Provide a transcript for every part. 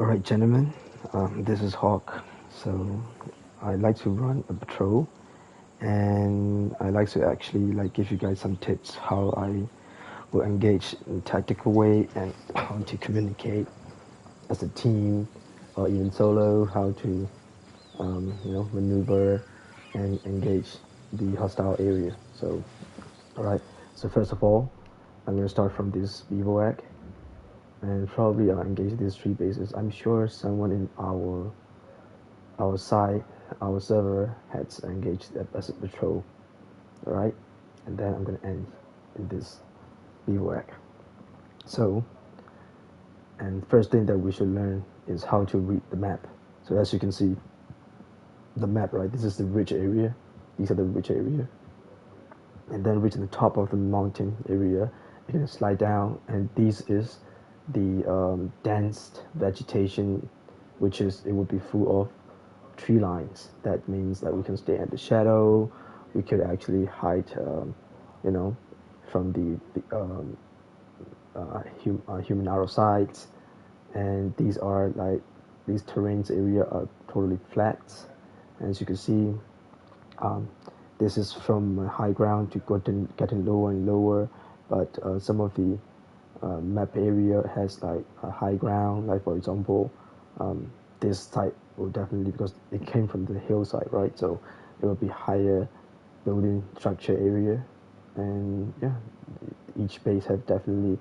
Alright, gentlemen, this is Hawk. So, I like to run a patrol, and I like to actually give you guys some tips how I will engage in a tactical way and how to communicate as a team or even solo, how to maneuver and engage the hostile area. So, alright. So first of all, I'm going to start from this bivouac, and probably I'll engage these three bases. I'm sure someone in our side, our server has engaged as a patrol, alright? And then I'm going to end in this bivouac. So, and first thing that we should learn is how to read the map. So as you can see, the map, right? This is the ridge area. These are the ridge area. And then reaching the top of the mountain area, you can slide down, and this is the dense vegetation, which is, it would be full of tree lines. That means that we can stay at the shadow. We could actually hide, from the human arrow sights. And these terrains area are totally flat. As you can see, this is from high ground to getting lower and lower. But some of the map area has a high ground. Like for example, this type will definitely, because it came from the hillside, right? So it will be higher building structure area, and yeah, each base have definitely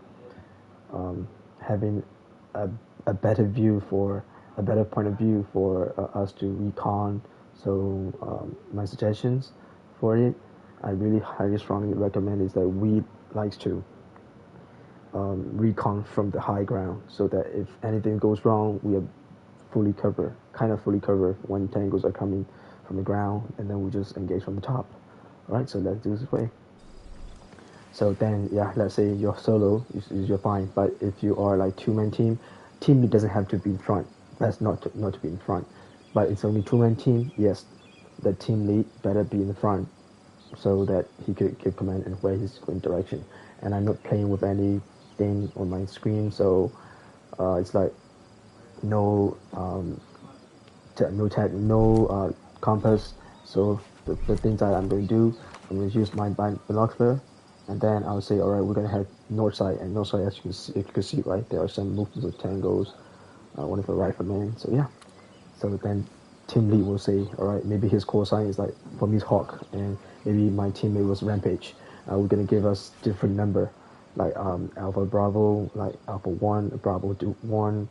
having a better point of view for us to recon. So my suggestions for it, I really highly strongly recommend is that we likes to recon from the high ground, so that if anything goes wrong, we are kind of fully covered when tangles are coming from the ground, and then we just engage from the top. Alright, so let's do this way. So then, yeah, let's say you're solo, you're fine. But if you are like two-man team lead doesn't have to be in front. That's not to be in front. But it's only two-man team. Yes, the team lead better be in the front, so that he could give command and where he's going direction. And I'm not playing with anything on my screen, so it's like no compass. So the things that I'm going to do, I'm going to use my binocular, and then I'll say, all right, we're going to head north side. And north side, as you can see, right, there are some movements of tangles, one of the riflemen. So yeah, so then team lead will say, all right, maybe his call sign is like, for me, Hawk, and maybe my teammate was Rampage. We're going to give us different number, like Alpha Bravo, like Alpha 1, Bravo 1,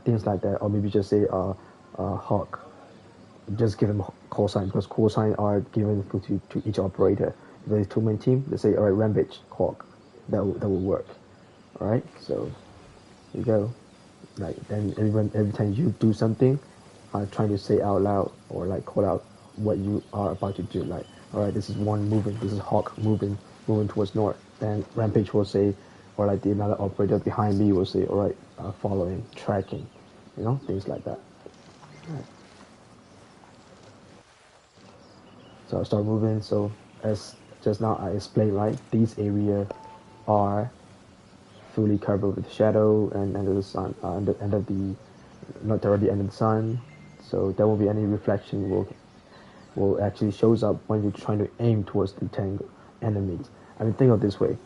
things like that. Or maybe just say Hawk, just give him call sign, because call sign are given to each operator. If it's two-man team, they say, all right, Rampage, Hawk. That will work. All right, so here you go. Like, then every time you do something, trying to say out loud or like call out what you are about to do. Like, all right, this is one moving. This is Hawk moving towards north. Then Rampage will say, or like another operator behind me will say, all right, following, tracking, things like that. All right. So I'll start moving. So as just now I explained, right, these areas are fully covered with shadow and under the sun, not directly under the sun, so there won't be any reflection will actually shows up when you're trying to aim towards the tangle enemies. I mean, think of this way: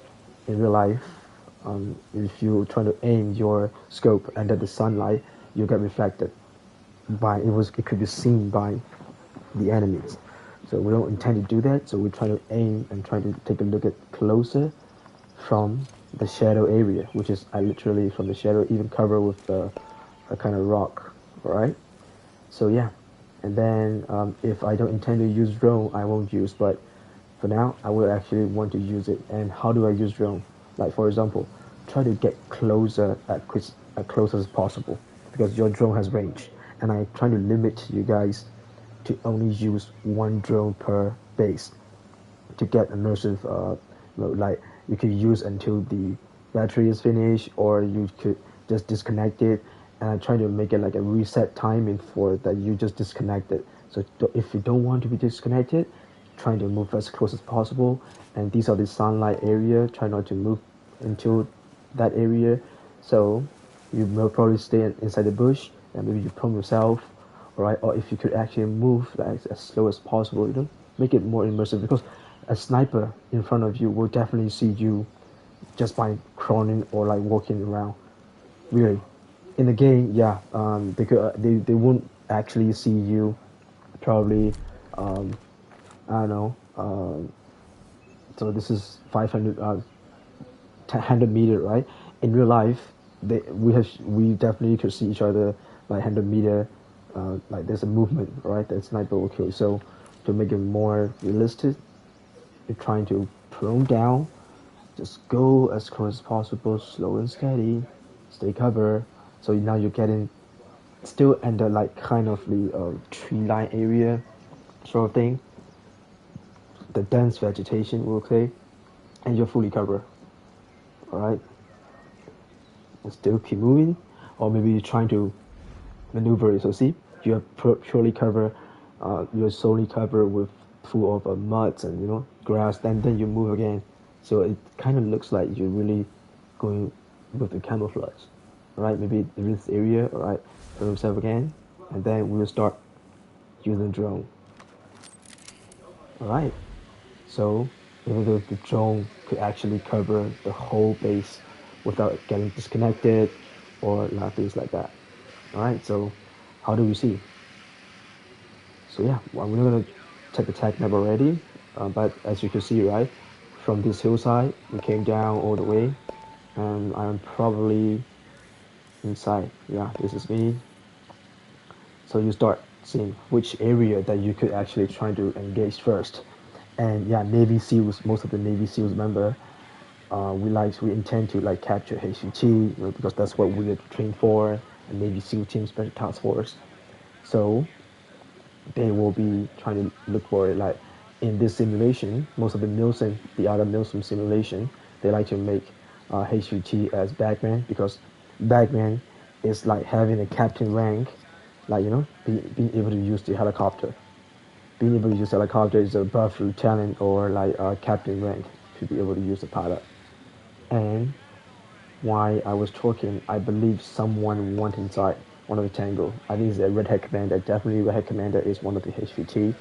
in real life, if you're trying to aim your scope under the sunlight, you get reflected it could be seen by the enemies. So we don't intend to do that. So we try to aim and try to take a look at closer from the shadow area, which is literally from the shadow, even covered with a kind of rock. All right. So yeah, and then if I don't intend to use drone, I won't use. But for now, I will actually want to use it. And how do I use drone? Like for example, try to get closer as close as possible, because your drone has range, and I try to limit you guys to only use one drone per base to get immersive. Like you could use until the battery is finished, or you could just disconnect it. And I try to make it like a reset timing for that you just disconnect it. So if you don't want to be disconnected, try to move as close as possible. And these are the sunlight area. Try not to move into that area. So You will probably stay inside the bush and maybe you prone yourself, all right? Or if you could actually move like as slow as possible, make it more immersive because a sniper in front of you will definitely see you just by crawling or like walking around. Really, in the game, yeah, they won't actually see you. Probably, um, I don't know. So this is 500 100 meter, right? In real life, we definitely could see each other like 100 meter. Like there's a movement, right? That sniper will kill. So to make it more realistic, you're trying to prone down, just go as close as possible, slow and steady, stay cover. So now you're getting still under like kind of the tree line area sort of thing, the dense vegetation, we'll say, and you're fully covered. All right, and still keep moving, or maybe you're trying to maneuver it. So see, you are purely covered, you're solely covered with full of muds and grass. Then you move again, so it kind of looks like you're really going with the camouflage. All right, maybe in this area. All right, turn yourself again, and then we'll start using drone. All right, so even though the drone could actually cover the whole base without getting disconnected or things like that. All right, so how do we see? So yeah, well, we're not gonna check the tag map already, but as you can see, right, from this hillside, we came down all the way, and I'm probably inside. Yeah, this is me. So you start seeing which area that you could actually try to engage first. And yeah, Navy SEALs, most of the Navy SEALs member, we intend to like capture HVT, because that's what we are trained for, a Navy SEAL team special task force. So they will be trying to look for it like in this simulation. Most of the other Milsim simulation, they like to make HVT as bagman, because bagman is like having a captain rank, like being able to use the helicopter. Being able to use helicopter is above lieutenant or like captain rank to be able to use the pilot. And while I was talking, I believe someone went inside one of the tango. I think it's a Red Hat Commander. Definitely Red Hat Commander is one of the HVT.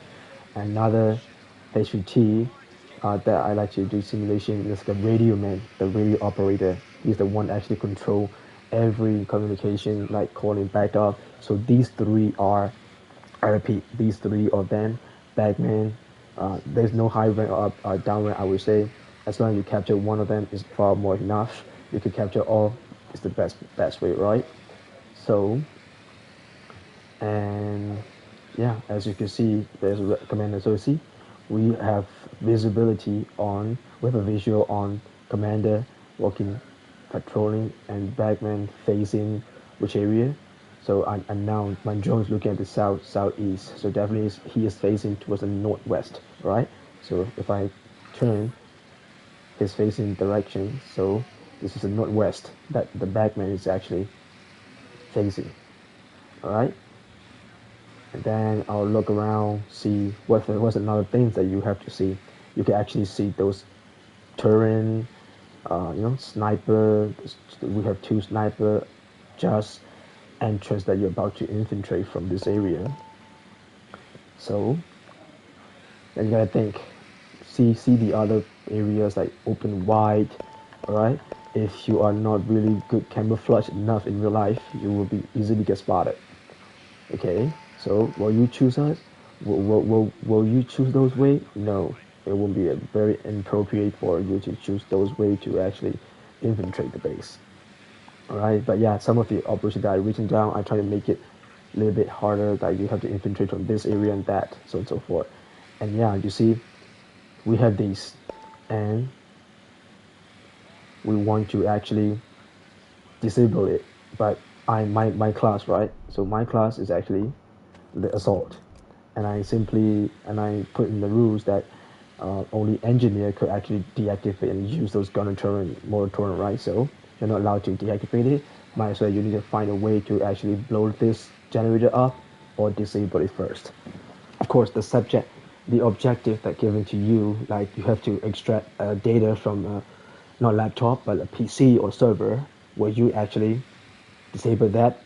Another HVT that I like to do simulation is the radio man, the radio operator. He's the one actually control every communication, like calling back up. So these three are, I repeat, these three of them, bagman. There's no high rank or down rank, I would say. As long as you capture one of them, is far more enough. You can capture all, is the best way, right? So, and yeah, as you can see, there's a commander. So see, we have visibility on, we have a visual on commander walking, patrolling, and bagman facing which area. So and now my drone is looking at the southeast. So definitely he is facing towards the northwest, right? So if I turn, he's facing direction. So this is the northwest that the bagman is actually facing. All right. And then I'll look around, see what's another thing that you have to see. You can actually see those terrain, sniper. We have two sniper just entrance that you're about to infiltrate from this area. So then you gotta think, see the other areas like open wide. All right. If you are not really good camouflage enough in real life, you will be easily get spotted. Okay. So will you choose us? Will you choose those way? No, it won't be very inappropriate for you to choose those way to actually infiltrate the base. All right, but yeah, some of the operations that I written down, I try to make it a little bit harder, that you have to infiltrate from this area and that, so on and so forth. And yeah, you see, we have these, and we want to actually disable it. But my class, right? So my class is actually the assault, and I put in the rules that only engineer could actually deactivate and use those gunner turret moratorium, right? So you're not allowed to deactivate it. Might as well you need to find a way to actually blow this generator up or disable it first. Of course, the objective that given to you, like you have to extract data from not laptop but a PC or server, where you actually disable that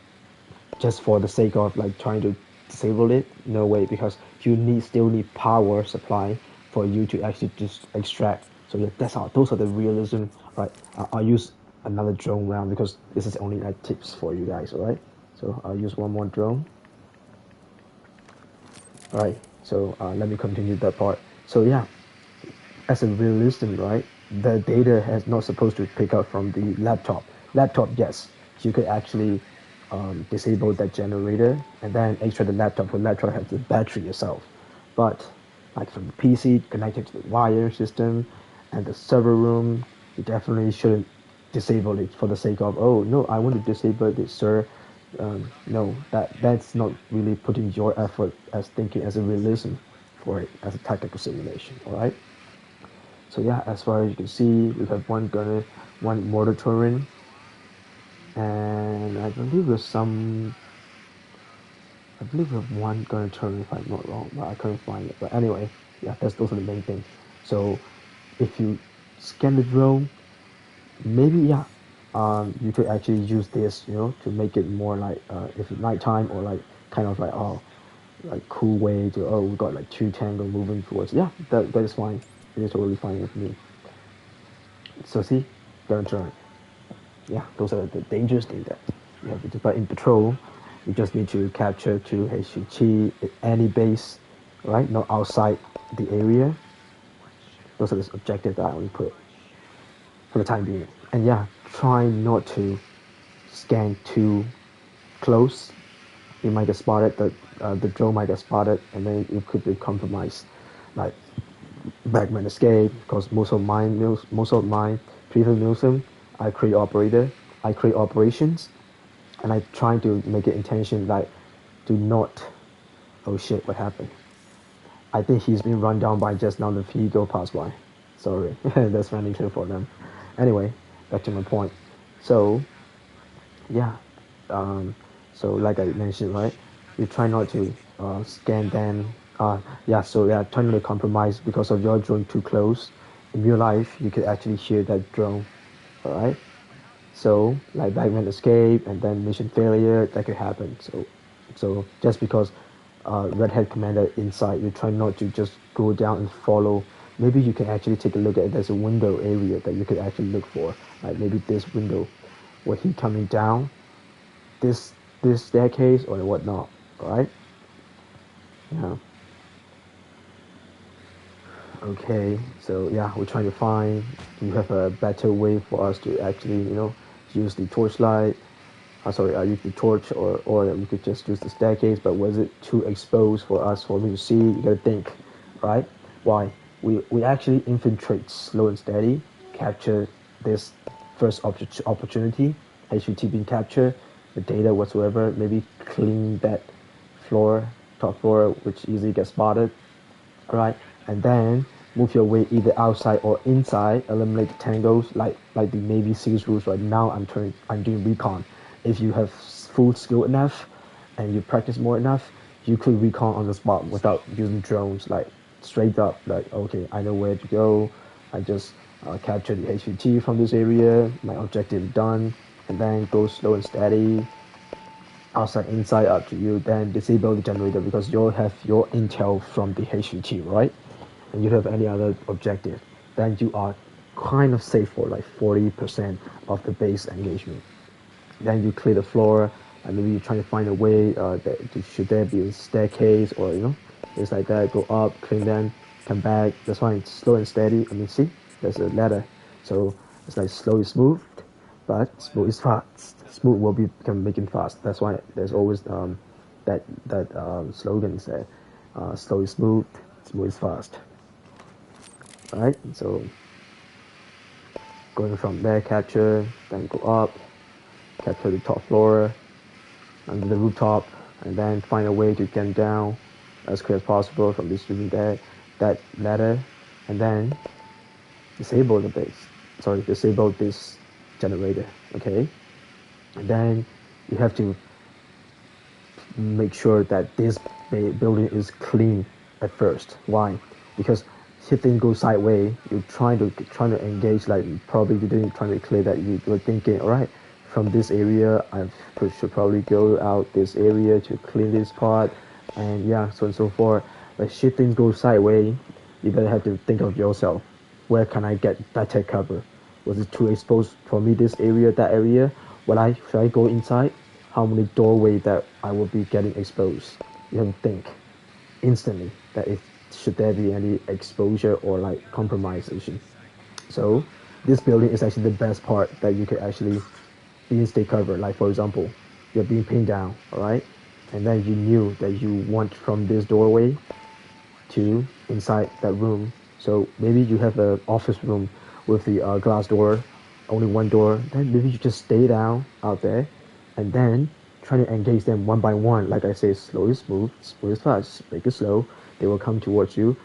just for the sake of like trying to disable it. No way, because you still need power supply for you to actually just extract. So yeah, those are the realism, right? I'll use another drone round because this is only like tips for you guys, all right? So I'll use one more drone. All right, so let me continue that part. So yeah, as a realism, right? The data has not supposed to pick up from the laptop. Laptop, yes, you could actually disable that generator and then extract the laptop. Because laptop has the battery itself, but like from the PC connected to the wire system and the server room, you definitely shouldn't disable it for the sake of, oh no, I want to disable this, sir. No, that's not really putting your effort as thinking as a realism for it as a tactical simulation. All right. So yeah, as far as you can see, we have one gunner, one mortar turret, and I believe we have one gunner turret if I'm not wrong, but I couldn't find it. But anyway, yeah, those are the main things. So if you scan the drone, maybe yeah, you could actually use this, to make it more like if it's nighttime or like kind of like like cool way to we got like two tango moving towards. Yeah, that is fine. It is totally fine with me. So see, gun turn. Yeah, those are the dangerous things that you have to do. But in patrol, you just need to capture to HUT any base, right? Not outside the area. Those are the objectives that I only put for the time being. And yeah, try not to scan too close. You might get spotted. The drone might get spotted, and then it could be compromised. Like Backman escape, because most of my previous museum, I create operations, and I try to make it intention like do not. Oh shit! What happened? I think he's been run down by just now the vehicle passed by. Sorry, that's running clear for them. Anyway, back to my point. So, yeah, so like I mentioned, right, you try not to scan them. So yeah, try not to compromise because of your drone too close. In real life, you could actually hear that drone, all right? So like Backman escape and then mission failure, that could happen. So just because Red Hat Commander inside, you try not to just go down and follow. Maybe you can actually take a look at, there's a window area that you could actually look for. Like maybe this window, where he coming down, this staircase or whatnot, right? Yeah. Okay, so yeah, we're trying to find, do you have a better way for us to actually, use the torchlight? Use the torch, or we could just use the staircase, but was it too exposed for me to see? You gotta think, right? Why? We actually infiltrate slow and steady, capture this first opportunity, HUT being captured, the data whatsoever, maybe clean that top floor, which easily gets spotted, right? And then move your way either outside or inside, eliminate the tangles, like the Navy SEALs rules. Right now, I'm doing recon. If you have full skill enough and you practice more enough, you could recon on the spot without using drones. Like straight up, like okay, I know where to go. I just capture the HVT from this area. My objective done, and then go slow and steady. Outside, inside, up to you. Then disable the generator because you'll have your intel from the HVT, right? And you don't have any other objective. Then you are kind of safe for like 40% of the base engagement. Then you clear the floor, and maybe you're trying to find a way should there be a staircase or things like that. Go up, clean them, come back. That's why it's slow and steady. I mean, see, there's a ladder, so it's like slow is smooth, but smooth is fast. Smooth will become making fast. That's why there's always that slogan said, slow is smooth, smooth is fast. All right, so going from there, capture, then go up, capture the top floor, under the rooftop, and then find a way to get down as quick as possible from this that ladder, and then disable the base. Disable this generator. Okay, and then you have to make sure that this building is clean at first. Why? Because if things go sideways, you're trying to engage, like probably you didn't try to clear that. You were thinking, all right, from this area, should probably go out this area to clean this part, and yeah, so and so forth. But shit things go sideways, you better have to think of yourself. Where can I get better cover? Was it too exposed for me, this area, that area? Should I go inside? How many doorway that I will be getting exposed? You have to think instantly that if should there be any exposure or like compromisation. So this building is actually the best part that you could actually being stay covered. Like for example, you're being pinned down, all right, and then you knew that you want from this doorway to inside that room. So maybe you have an office room with the glass door, only one door. Then maybe you just stay down out there, and then try to engage them one by one. Like I say, slow is smooth, smooth is fast. Make it slow. They will come towards you,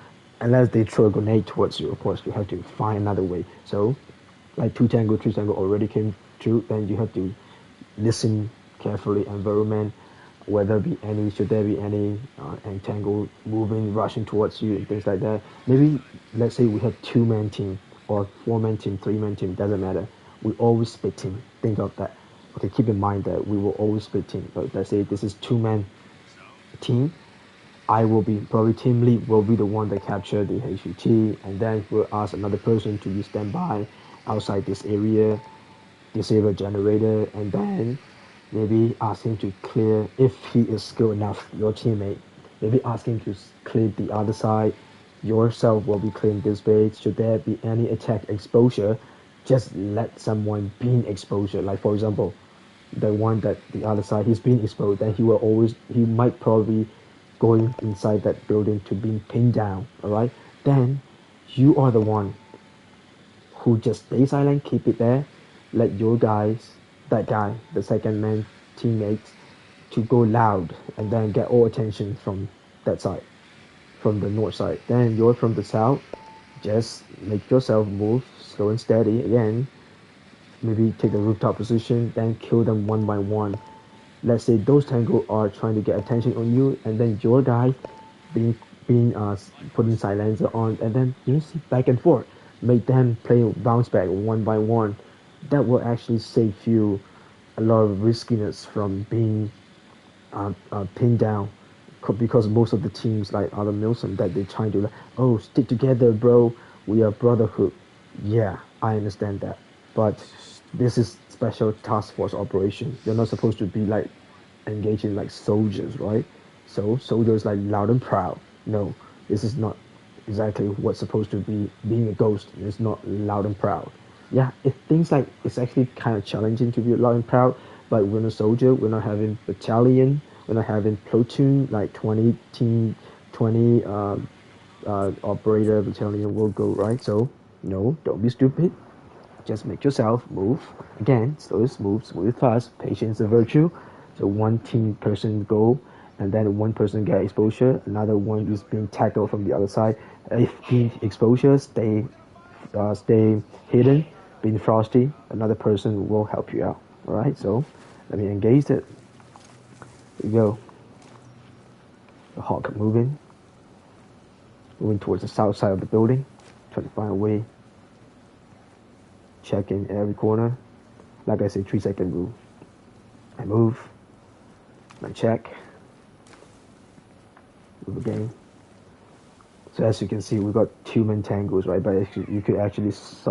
unless they throw a grenade towards you. Of course, you have to find another way. So, like two tango, three tango already came through. Then you have to listen carefully, environment, whether be any should there be any entangle moving rushing towards you and things like that. Maybe let's say we have two-man team or four-man team, three-man team, doesn't matter. We always split team. Think of that. Okay, keep in mind that we will always split team. But let's say this is two-man team. I will be probably team lead will be the one that capture the HVT, and then we'll ask another person to be standby outside this area, disable generator, and then maybe ask him to clear, if he is skilled enough, your teammate, maybe ask him to clear the other side. Yourself will be clearing this base. Should there be any attack exposure, just let someone be in exposure. Like for example, the one that the other side he's being exposed, then he might probably going inside that building to being pinned down. All right, then you are the one who just stay silent, keep it there, let your guys, that guy, the second man teammates, to go loud and then get all attention from that side, from the north side. Then you're from the south, just make yourself move slow and steady again. Maybe take the rooftop position, then kill them one by one. Let's say those tango are trying to get attention on you, and then your guy being putting silencer on, and then you see back and forth. Make them play bounce back one by one. That will actually save you a lot of riskiness from being pinned down, because most of the teams like other Milsom that they're trying to like, oh, stick together, bro. We are brotherhood. Yeah, I understand that, but this is special task force operation. You're not supposed to be like engaging like soldiers, right? So soldiers like loud and proud. No, this is not exactly what's supposed to be. Being a ghost is not loud and proud. Yeah, it things like it's actually kind of challenging to be loud and proud, but we're not soldier. We're not having battalion. We're not having platoon like 20 team, 20 operator battalion will go, right. So no, don't be stupid. Just make yourself move. Again, slow, smooth, fast. Patience is a virtue. So one team person go, and then one person get exposure. Another one is being tackled from the other side. If the exposure stay hidden, being frosty, another person will help you out. All right. So let me engage it. Here we go. The hawk moving towards the south side of the building, trying to find a way. Check in every corner. Like I say, 3-second rule. I move. I check. Move again. So as you can see, we got two main tangles, right? But you should actually see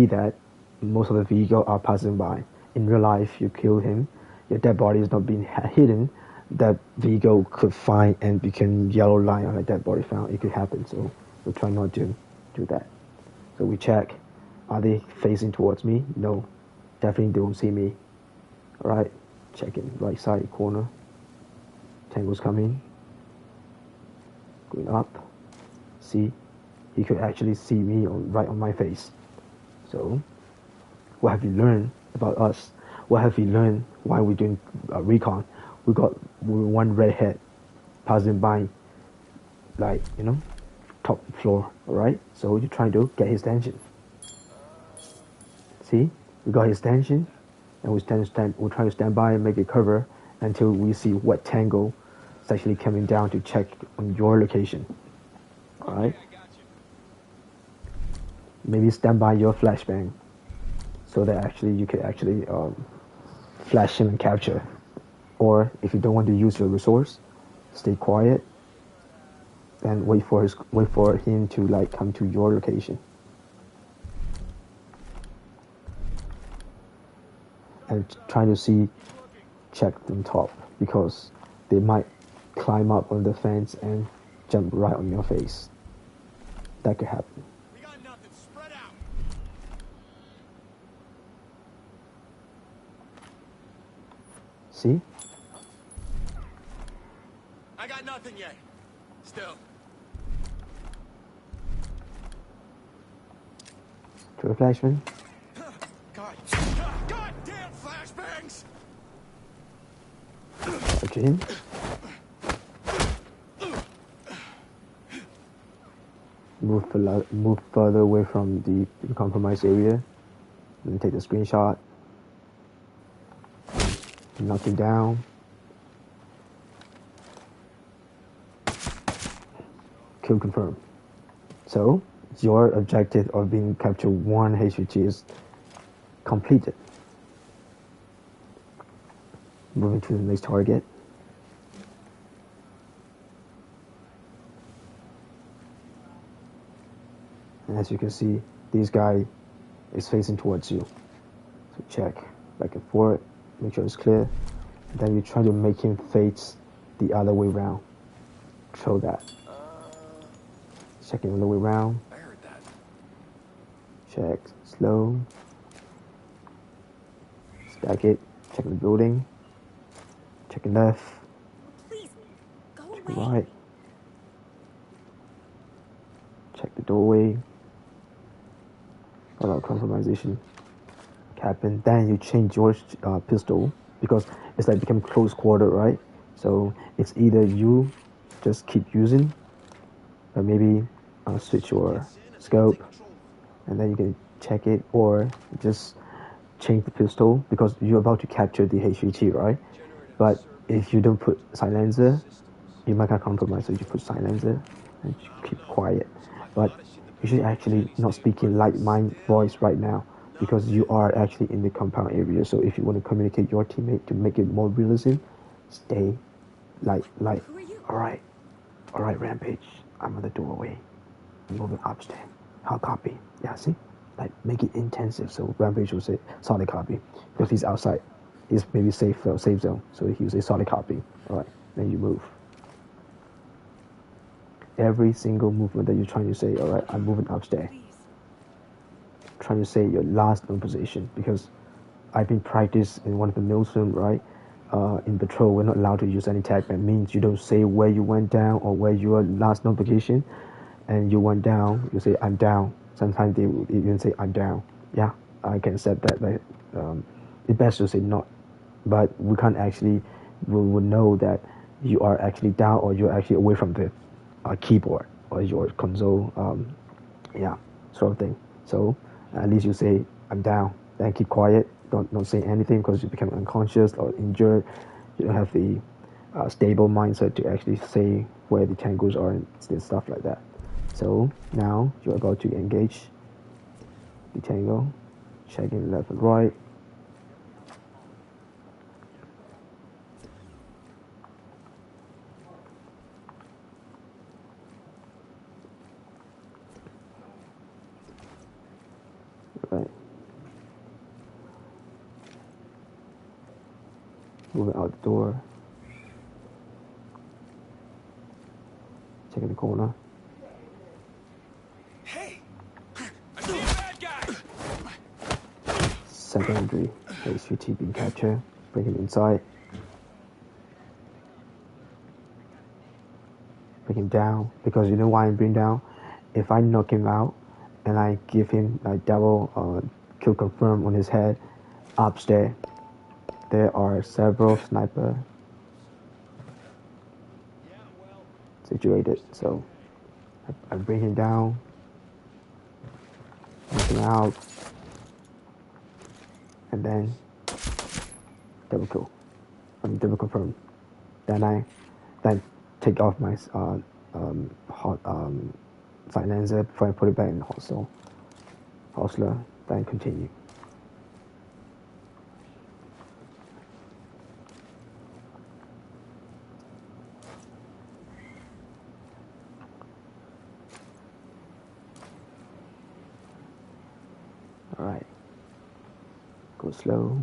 that most of the vehicles are passing by. In real life, you kill him, your dead body is not being hidden. That vehicle could find and become yellow line on a dead body found. It could happen. So we'll try not to do that. So we check, are they facing towards me? No, definitely don't see me. All right, checking right side corner. Tango's coming, going up. See, he could actually see me right on my face. So, what have you learned about us? What have you learned while we're doing recon? We got one redhead passing by, like top floor, alright? So you're trying to get his attention. See? We got his attention, and we're trying to stand by and make it cover until we see what tango is actually coming down to check on your location. Alright? Maybe stand by your flashbang. so that actually you can actually flash him and capture. Or if you don't want to use your resource, stay quiet and wait for him to like come to your location. And trying to check them top, because they might climb up on the fence and jump right on your face. That could happen. We got nothing. Spread out. See? I got nothing yet. Still. To a flashman. God damn flashbangs! Touch him. Move further away from the compromised area. Then take the screenshot. Knock him down. Kill confirmed. So your objective of being captured 1 HVT is completed. Moving to the next target. And as you can see, this guy is facing towards you. So check back and forth, make sure it's clear. Then you try to make him face the other way around. Show that. Check it the other way around. I heard that. Check slow. Stack it. Check the building. Check left. Please, go away. Check right. Check the doorway. Allow compromisation happen. Then you change your pistol, because it's like become close quarter, right? So it's either you just keep using, or maybe switch your scope, and then you can check it, or just change the pistol, because you're about to capture the HVT, right? But if you don't put silencer, you might get compromised. So you put silencer and you keep quiet. But you should actually not speaking like my voice right now, because you are actually in the compound area. So if you want to communicate your teammate to make it more realism, stay like all right, Rampage, I'm on the doorway, I'm moving upstairs, I'll copy. Yeah, see, like make it intensive. So Rampage will say solid copy, because he's outside, he's maybe safe zone, so he will say solid copy. All right, then you move. Every single movement that you're trying to say, all right, I'm moving upstairs. Trying to say your last known position, because I've been practiced in one of the millstone, right? In patrol, we're not allowed to use any tag. That means you don't say where you went down or where your last known position, and you went down, you say I'm down. Sometimes they will even say I'm down. Yeah, I can accept that, but it's best to say not. But we can't actually, we will know that you are actually down or you're actually away from the keyboard or your console, yeah, sort of thing. So at least you say I'm down, then keep quiet, don't say anything, because you become unconscious or injured. You don't have the stable mindset to actually say where the tangos are and stuff like that. So now you're about to engage the tango, checking left and right. Right. Moving out the door. Checking the corner. Hey! I see a bad guy! Secondary HVT being captured. Bring him inside. Bring him down. Because you know why I'm bringing down? If I knock him out and I give him a double kill confirm on his head, upstairs there are several sniper situated. So I bring him down, knock him out, and then double kill. Double confirm. Then I take off my hot silencer before I put it back in the hostler. Then continue. Alright. Go slow.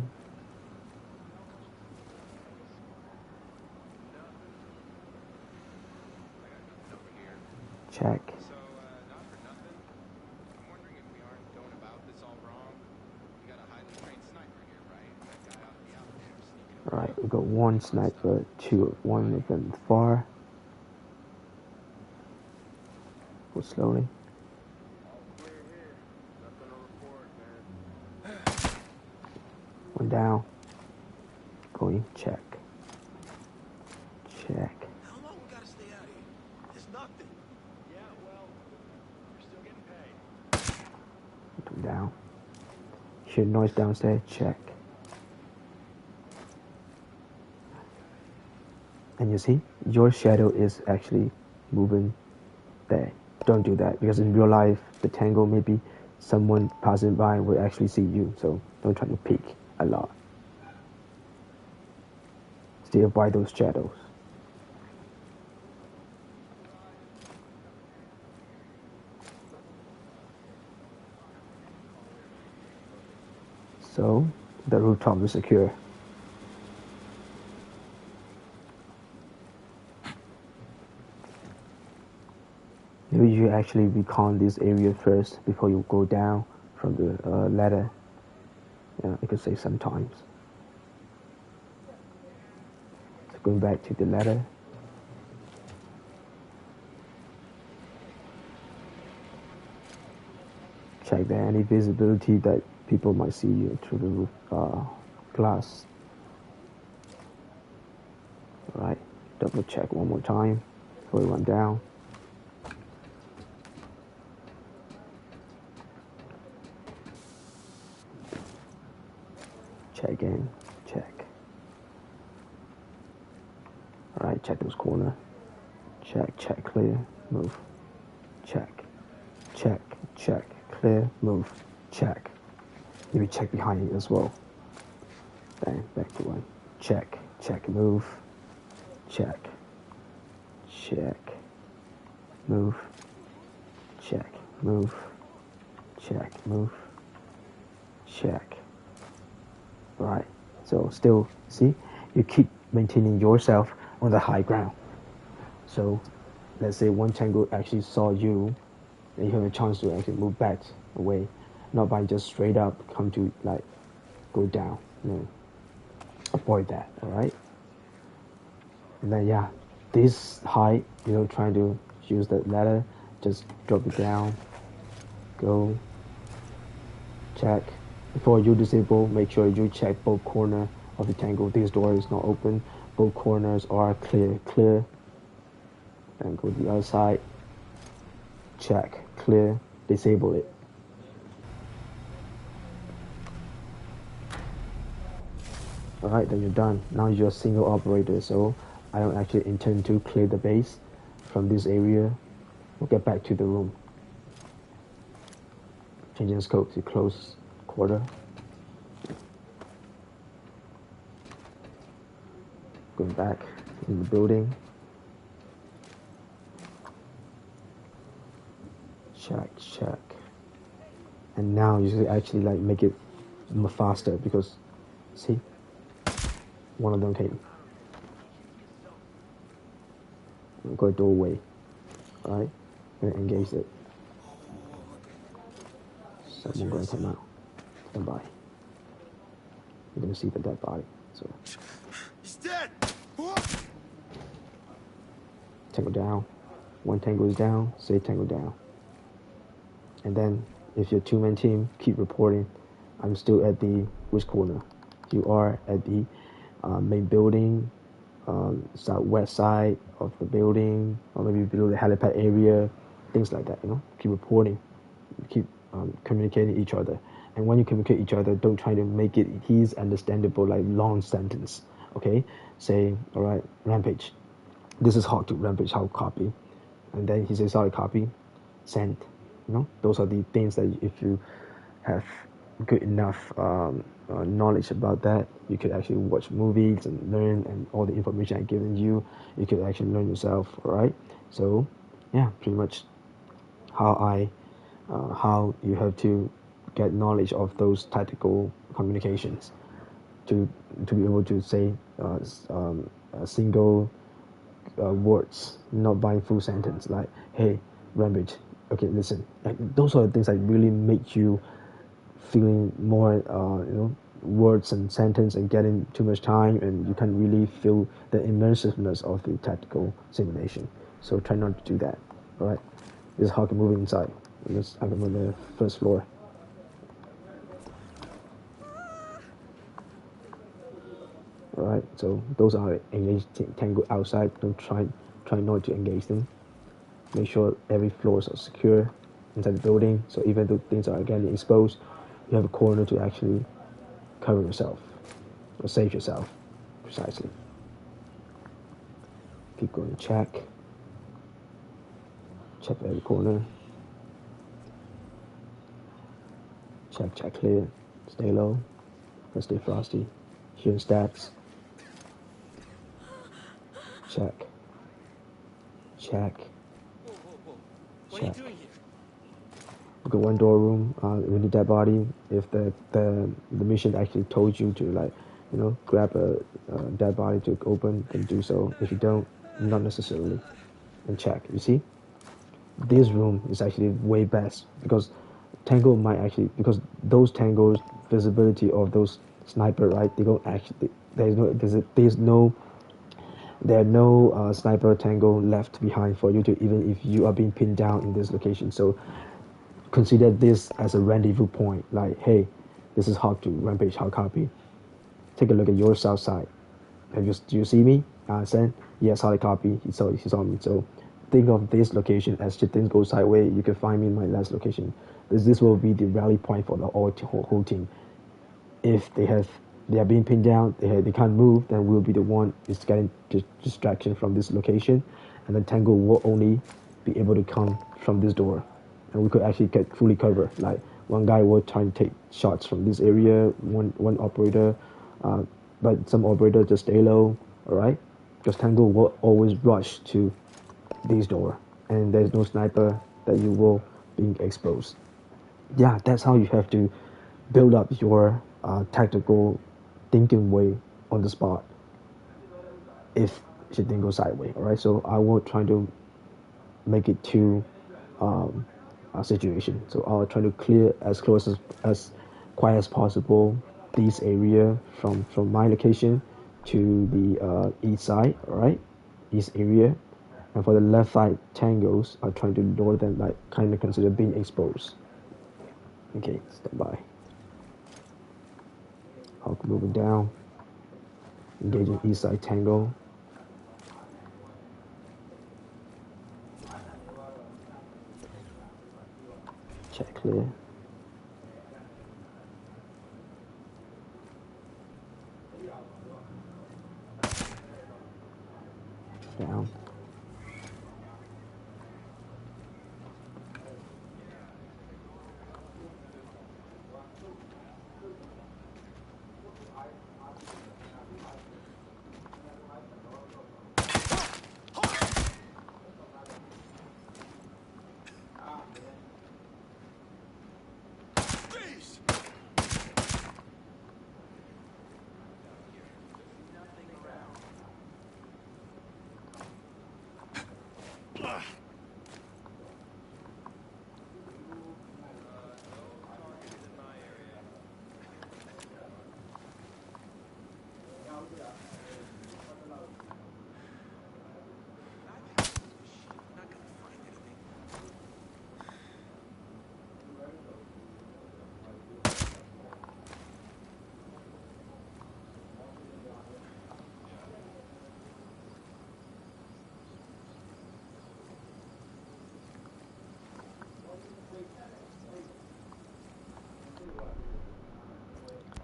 Check. So, not for nothing. I'm wondering if we aren't going about this all wrong. We got a highly trained sniper here, right? That guy ought to be out there sneaking around. Alright, we got one sniper, one of them far. Go slowly. One down. Going, check. Check. How long we gotta stay out here? It's nothing. Yeah, well, we're still getting paid. Two down. Hear noise downstairs, check. And you see, your shadow is actually moving there. Don't do that, because in real life, the tangle, maybe someone passing by will actually see you, so don't try to peek a lot. Stay avoid those shadows. So, the rooftop is secure. Maybe you actually recon this area first before you go down from the ladder. Yeah, it could save some times. So going back to the ladder. Check there any visibility that people might see you through the roof glass. Alright, double check one more time before we run down. Check in, check. Alright, check those corner. Check, check, clear, move. Check, check, check, clear, move. Check. Maybe check behind you as well. Bang, back to one. Check, check, move. Check, check, move. Check, move. Check, move. Check. Right, so still, see, you keep maintaining yourself on the high ground. So, let's say one tango actually saw you, and you have a chance to actually move back away, not by just straight up come to like go down. No, avoid that. All right. And then yeah, this height, trying to use that ladder, just drop it down. Go. Check. Before you disable, make sure you check both corners of the tangle. This door is not open. Both corners are clear. Clear. And go to the other side. Check. Clear. Disable it. Alright, then you're done. Now you're a single operator, so I don't actually intend to clear the base from this area. We'll get back to the room. Changing scope to close quarter. Going back in the building. Check, check. And now you should actually like make it more faster because see, one of them came. We've got a doorway. Alright? We're gonna engage it. Someone gonna come out. Stand by. You're gonna see the dead body. So He's dead! tango down. One tango is down, say tango down. And then if you're two-man team, keep reporting. I'm still at the which corner? You are at the main building, southwest side of the building, or maybe below the helipad area, things like that. Keep reporting, keep communicating each other. And when you communicate each other, don't try to make it his understandable like long sentence. Okay, say all right, Rampage. This is Hawk to Rampage. How copy? And then he says sorry, copy, send. Those are the things that if you have good enough knowledge about that, you could actually watch movies and learn, and all the information I've given you, you could actually learn yourself. All right. So yeah, pretty much how you have to get knowledge of those tactical communications, to be able to say a single words, not buying full sentence like "Hey, Rampage." Okay, listen. Like those are the things that really make you feeling more, words and sentence and getting too much time, and you can really feel the immersiveness of the tactical simulation. So try not to do that. All right. This is how I can move inside. I can move the first floor. Alright, so those are engaged tango outside. Don't try not to engage them. Make sure every floor is secure inside the building. So even though things are getting exposed, you have a corner to actually cover yourself or save yourself, precisely. Keep going. Check every corner. Check clear. Stay low. Let's stay frosty. Here stats. Check. What are you doing here? Look at one door room. We need that body. If the mission actually told you to grab a dead body to open, then do so. If you don't, not necessarily. And check. You see, this room is actually way best because Tango might actually, because those Tango's visibility of those sniper, right? They don't actually. There are no sniper Tango left behind for you to, even if you are being pinned down in this location. So consider this as a rendezvous point. Like, hey, this is hard to Rampage, hard copy. Take a look at your south side. Do you see me? Sen? Yes, hard copy. He saw me. So think of this location as should things go sideways, you can find me in my last location. This will be the rally point for the whole team. If they are being pinned down, they can't move, then we'll be the one is getting distraction from this location, and then Tango will only be able to come from this door, and we could actually get fully cover. Like one guy will try and take shots from this area, one operator, but some operator just stay low, all right? Because Tango will always rush to this door, and there's no sniper that you will being exposed. Yeah, that's how you have to build up your tactical thinking way on the spot if shit didn't go sideways. All right, so I will try to make it to a situation. So I'll try to clear as close as quiet as possible this area from my location to the east side. All right, east area, and for the left side tangos, I'm trying to lure them, like kind of consider being exposed. Okay, stand by. Hulk moving down. Engaging east side tango. Check clear. Down.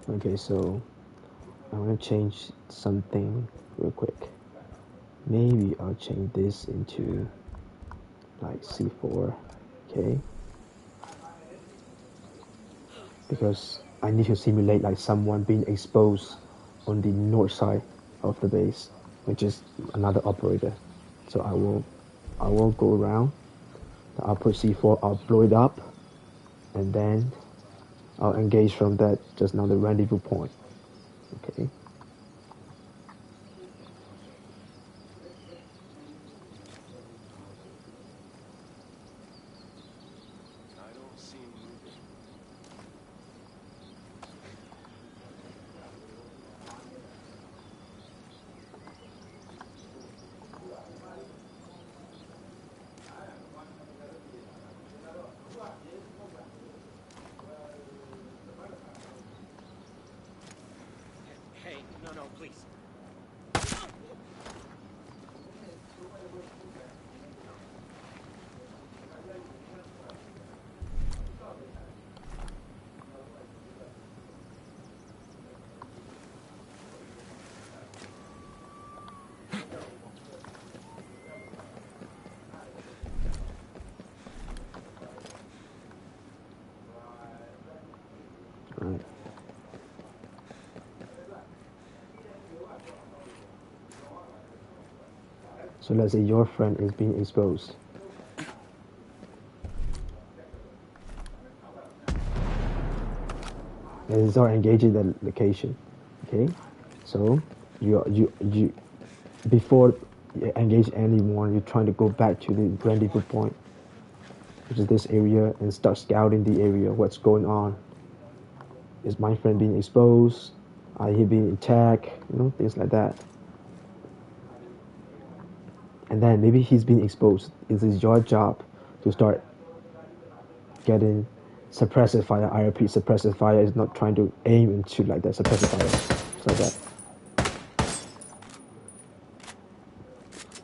Okay, so I'm gonna change something real quick. Maybe I'll change this into like C4, okay? Because I need to simulate like someone being exposed on the north side of the base, which is another operator. So I will go around. I'll put C4, I'll blow it up, and then I'll engage from that just now the rendezvous point. Okay. I don't see him moving. Hey, no, please. Right. So let's say your friend is being exposed. And start engaging the location. Okay. So you before you engage anyone, you're trying to go back to the rendezvous point, which is this area, and start scouting the area. What's going on? Is my friend being exposed? Are he being attacked? Things like that. And then maybe he's being exposed. It is your job to start getting suppressive fire. I repeat, suppressive fire is not trying to aim and shoot like that. Suppressive fire, just like that.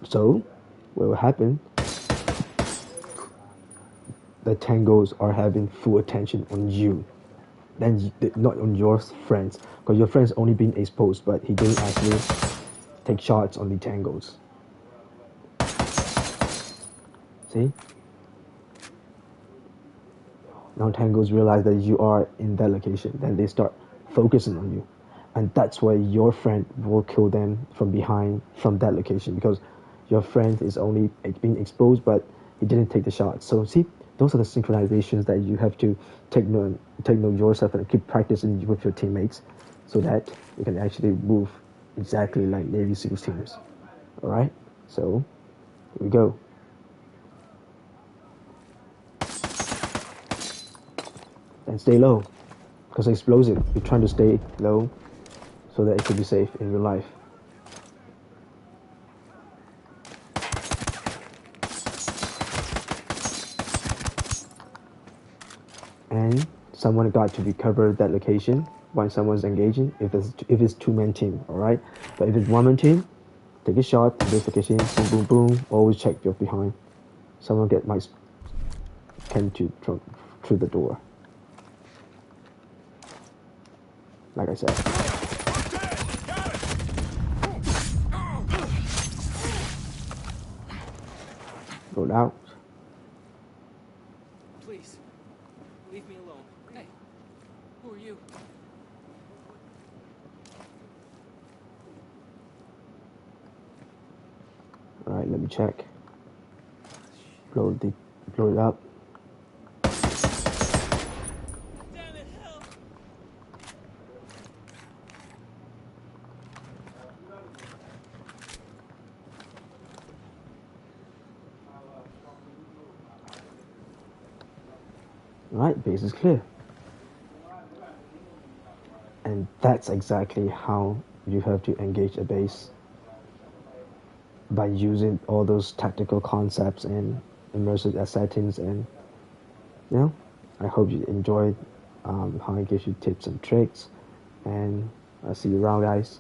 So, what will happen? The tangos are having full attention on you, then not on your friends, because your friends only being exposed, but he didn't actually take shots on the tangos. See? Now tangos realize that you are in that location, then they start focusing on you, and that's why your friend will kill them from behind from that location, because your friend is only being exposed, but he didn't take the shot. So see, those are the synchronizations that you have to take note yourself and keep practicing with your teammates, so that you can actually move exactly like Navy SEALs teams. All right, so here we go. And stay low, because it's explosive. You're trying to stay low so that it can be safe in real life. And someone got to recover that location when someone's engaging. If it's two-man team, all right. But if it's one-man team, take a shot in this location. Boom, boom, boom. Always check your behind. Someone might come through the door. Like I said. Roll out. Please, leave me alone. Hey, who are you? All right, let me check. Blow it up. Damn it, help! Right, base is clear. And that's exactly how you have to engage a base, by using all those tactical concepts and immersive settings. And I hope you enjoyed how I give you tips and tricks, and I'll see you around, guys.